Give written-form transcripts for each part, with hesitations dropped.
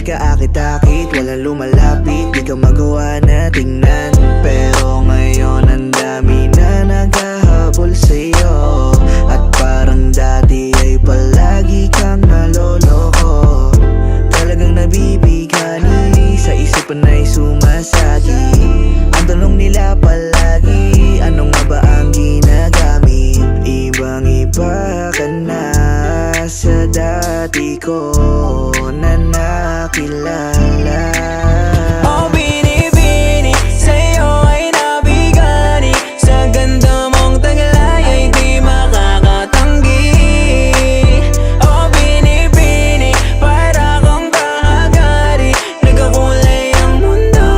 kaakit-akit, walang lumalapit, di ka magawa na tingnan. Pero ngayon ang dami na naghahabol sa'yo, at parang dati ay palagi kang naloloko. Talagang nabibigani, sa isipan ay sumasagi. Ang tanong nila palagi, ano nga ba ang ginagamit? Ibang-iba ka na sa dati ko na nakilala. Oh binibini, sa'yo ay nabigani, sa ganda mong taglay ay di makakatanggi. Oh binibini, para kong kahagari, nagkakulay ang mundo,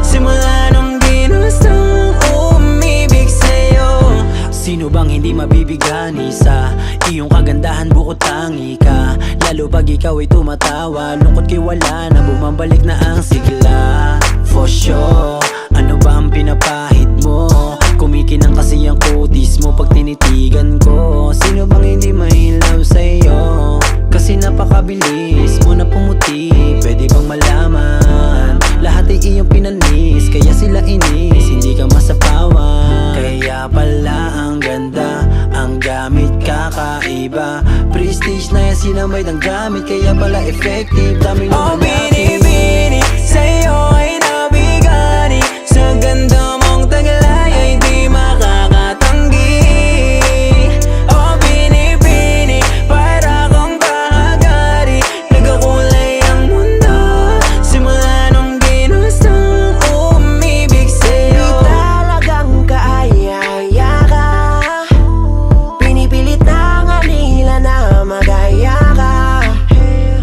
simula nung ginustong umibig sa'yo. Sino bang hindi mabibigani sa iyong kagandahan, bukod tangi ka? Lalo pag ikaw ay tumatawa, lungkot kay wala na, bumabalik na ang sigla. For sure, ano ba ang pinapahid mo? Kumikinang kasi ang kutis mo pag tinitigan ko. Sino bang hindi mahilap sa'yo? Kasi napakabilis mo na pumuti, pwede bang malaman? Lahat ay iyong pinanis, kaya sila inis, hindi ka masapawan. Kaya pala ang ganda, ang gamit kakaiba, prestige na yan sinamay ng gamit, kaya pala effective, daming lumalapit. Oh binibini, sa'yo ay nabigani, sa ganda mong taglay ay di makakatanggi. Oh binibini, para kong kahagari, nagkakulay ang mundo, simula nung ginustong umibig sa'yo. Di talagang kaaya-aya ka, pinipilit na nga nila na magaya ka,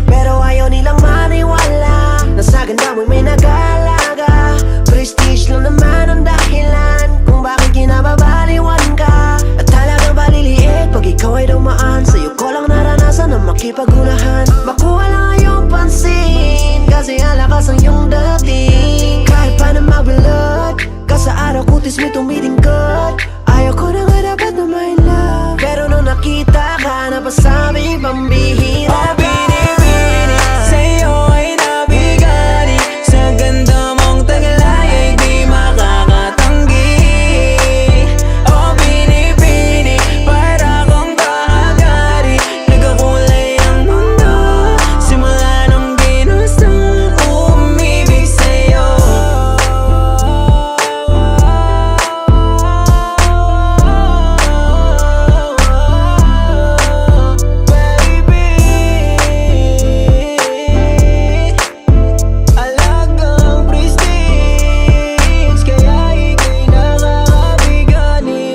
pero ayaw nilang maniwala na sa ganda mo'y may nag-aalaga. Prestige lang naman ang dahilan kung bakit kinababaliwan ka, at talagang paliliit pag ikaw ay dumaan. Sa'yo ko lang naranasan na makipagunahan. Makuha lang ang iyong pansin, kasi ang lakas ang iyong dating. Kahit pa na magbilad ka sa araw, kutis mo'y tumitingkad. Ayaw ko na nga dapat na may love, pero nung nakita ka, napasabi pambihira Oh ka. binibini, sa'yo ay nabigani, sa ganda mong taglay ay di makakatanggi. Oh binibini, para kong kahagari, nagkakulay ang mundo, simula nung ginustong umibig sa'yo. Baby, alagang prestige, kaya ika'y nakakabigani.